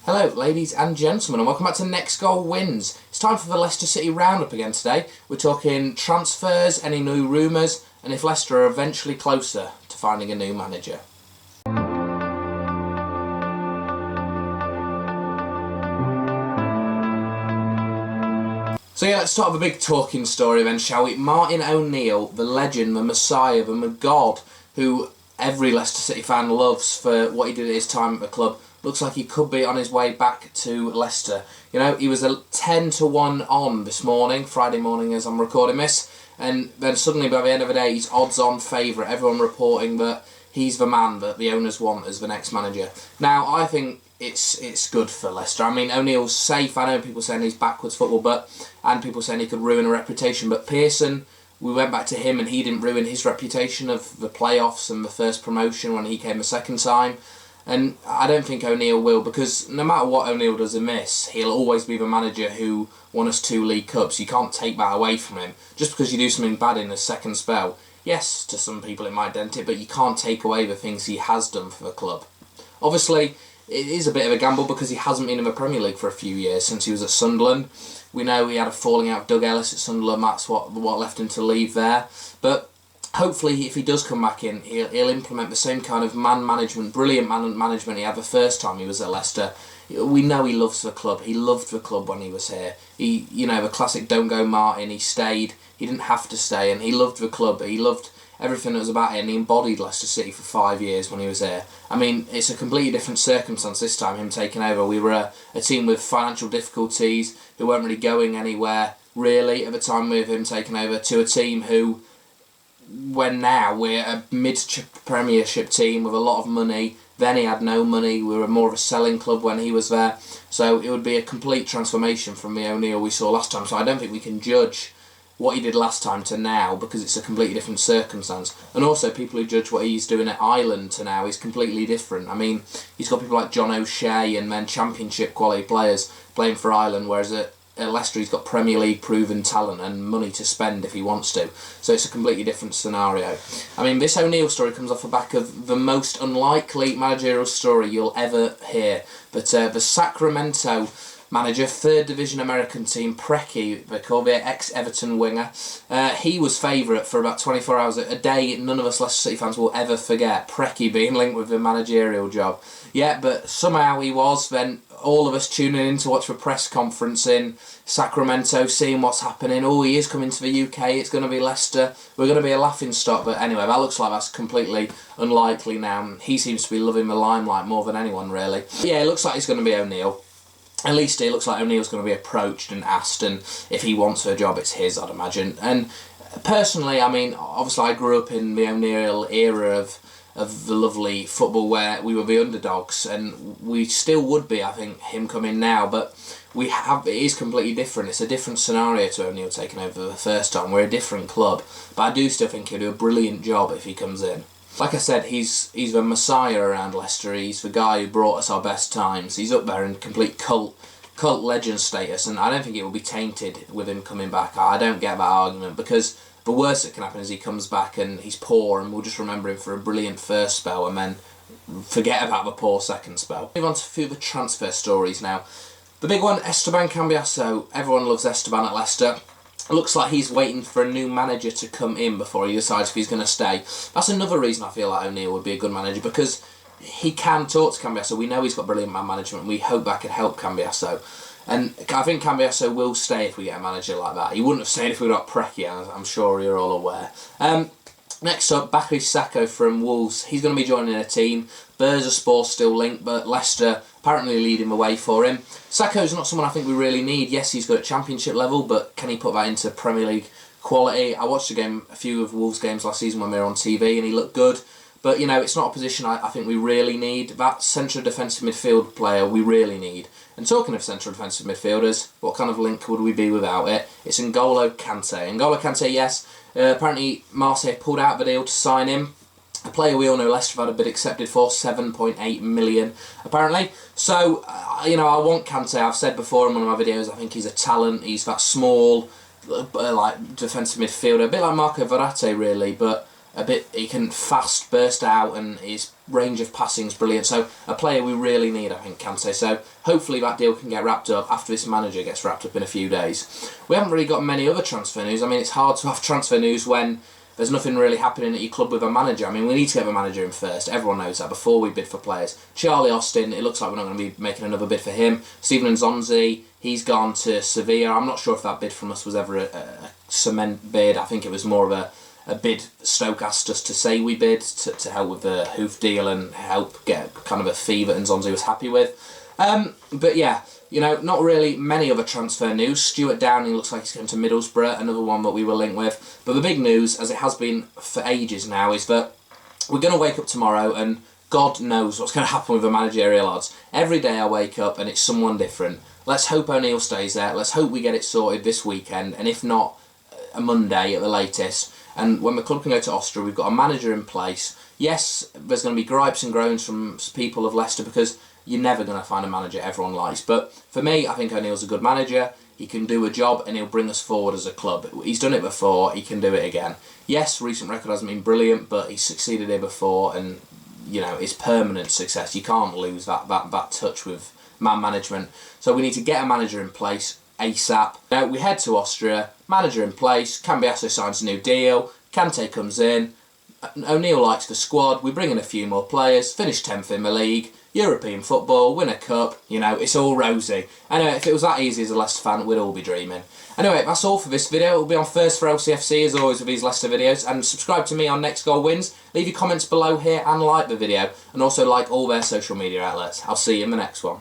Hello ladies and gentlemen, and welcome back to Next Goal Wins. It's time for the Leicester City roundup again today. We're talking transfers, any new rumours, and if Leicester are eventually closer to finding a new manager. So yeah, let's start with a big talking story then, shall we? Martin O'Neill, the legend, the messiah, the god, who every Leicester City fan loves for what he did at his time at the club, looks like he could be on his way back to Leicester. You know, he was a 10-1 on this morning, Friday morning as I'm recording this, and then suddenly by the end of the day he's odds-on favourite. Everyone reporting that he's the man that the owners want as the next manager. Now, I think it's good for Leicester. I mean, O'Neill's safe. I know people saying he's backwards football, and people saying he could ruin a reputation, but Pearson, we went back to him and he didn't ruin his reputation of the playoffs and the first promotion when he came the second time. And I don't think O'Neill will, because no matter what O'Neill does in this, he'll always be the manager who won us 2 League Cups. You can't take that away from him. Just because you do something bad in a second spell, yes, to some people it might dent it, but you can't take away the things he has done for the club. Obviously, it is a bit of a gamble because he hasn't been in the Premier League for a few years, since he was at Sunderland. We know he had a falling out with Doug Ellis at Sunderland, that's what left him to leave there. But hopefully, if he does come back in, he'll implement the same kind of man management, brilliant man management he had the first time he was at Leicester. We know he loves the club. He loved the club when he was here. The classic "Don't go, Martin." He stayed. He didn't have to stay, and he loved the club. He loved everything that was about it, and he embodied Leicester City for 5 years when he was here. I mean, it's a completely different circumstance this time, him taking over. We were a team with financial difficulties who weren't really going anywhere, really, at the time with him taking over, to a team who, when now we're a mid-premiership team with a lot of money. Then he had no money. We were more of a selling club when he was there. So it would be a complete transformation from the O'Neill we saw last time. So I don't think we can judge what he did last time to now, because it's a completely different circumstance. And also, people who judge what he's doing at Ireland to now is completely different. I mean, he's got people like John O'Shea and then championship quality players playing for Ireland, whereas at Leicester he's got Premier League proven talent and money to spend if he wants to. So it's a completely different scenario. I mean, this O'Neill story comes off the back of the most unlikely managerial story you'll ever hear. But the Sacramento manager, 3rd Division American team, Preki, they call the ex-Everton winger, he was favourite for about 24 hours. A day none of us Leicester City fans will ever forget, Preki being linked with the managerial job. Yeah, but somehow he was. Then all of us tuning in to watch the press conference in Sacramento, seeing what's happening. Oh, he is coming to the UK, it's going to be Leicester, we're going to be a laughing stock. But anyway, that looks like that's completely unlikely now. He seems to be loving the limelight more than anyone, really. Yeah, it looks like it's going to be O'Neill. At least it looks like O'Neill's going to be approached and asked, and if he wants a job, it's his, I'd imagine. And personally, I mean, obviously I grew up in the O'Neill era of the lovely football where we were the underdogs, and we still would be, I think, him coming now, but it is completely different. It's a different scenario to O'Neill taking over the first time. We're a different club, but I do still think he'll do a brilliant job if he comes in. Like I said, he's the messiah around Leicester. He's the guy who brought us our best times. He's up there in complete cult legend status, and I don't think it will be tainted with him coming back. I don't get that argument, because the worst that can happen is he comes back and he's poor, and we'll just remember him for a brilliant first spell and then forget about the poor second spell. Move on to a few of the transfer stories now. The big one, Esteban Cambiasso. Everyone loves Esteban at Leicester. It looks like he's waiting for a new manager to come in before he decides if he's going to stay. That's another reason I feel like O'Neill would be a good manager, because he can talk to Cambiasso. We know he's got brilliant man management. We hope that could help Cambiasso. And I think Cambiasso will stay if we get a manager like that. He wouldn't have stayed if we got Preki, I'm sure you're all aware. Next up, Bakary Sakho from Wolves. He's going to be joining a team. Bursaspor still linked, but Leicester apparently leading the way for him. Sakho's not someone I think we really need. Yes, he's good at championship level, but can he put that into Premier League quality? I watched a few of Wolves games last season when they were on TV, and he looked good. But, you know, it's not a position I think we really need. That central defensive midfield player we really need. And talking of central defensive midfielders, what kind of link would we be without it? It's N'Golo Kante. N'Golo Kante, yes. Apparently Marseille pulled out the deal to sign him. A player we all know Leicester have had a bid accepted for, 7.8 million, apparently. So, I want Kante. I've said before in one of my videos, I think he's a talent. He's that small, defensive midfielder. A bit like Marco Verratti, really, but he can fast burst out and is range of passing is brilliant. So a player we really need, I think, Kante. So hopefully that deal can get wrapped up after this manager gets wrapped up in a few days. We haven't really got many other transfer news. I mean, it's hard to have transfer news when there's nothing really happening at your club with a manager. I mean, we need to get the manager in first. Everyone knows that before we bid for players. Charlie Austin, it looks like we're not going to be making another bid for him. Stephen Nzonzi, he's gone to Sevilla. I'm not sure if that bid from us was ever a cement bid. I think it was more of a bid Stoke asked us to say we bid to help with the Hoof deal and help get kind of a fee that Nzonzi was happy with. But yeah, you know, not really many other transfer news. Stuart Downing looks like he's going to Middlesbrough, another one that we were linked with. But the big news, as it has been for ages now, is that we're going to wake up tomorrow and God knows what's going to happen with the managerial odds. Every day I wake up and it's someone different. Let's hope O'Neill stays there. Let's hope we get it sorted this weekend, and if not, a Monday at the latest. And when the club can go to Austria, we've got a manager in place. Yes, there's going to be gripes and groans from people of Leicester because you're never going to find a manager everyone likes. But for me, I think O'Neill's a good manager. He can do a job and he'll bring us forward as a club. He's done it before, he can do it again. Yes, recent record hasn't been brilliant, but he's succeeded here before, and you know, it's permanent success. You can't lose that touch with man management. So we need to get a manager in place ASAP. Now we head to Austria, manager in place, Cambiasso signs a new deal, Kante comes in, O'Neill likes the squad, we bring in a few more players, finish 10th in the league, European football, win a cup, you know, it's all rosy. Anyway, if it was that easy as a Leicester fan, we'd all be dreaming. Anyway, that's all for this video. It'll be on First for LCFC as always with these Leicester videos, and subscribe to me on Next Goal Wins. Leave your comments below here and like the video, and also like all their social media outlets. I'll see you in the next one.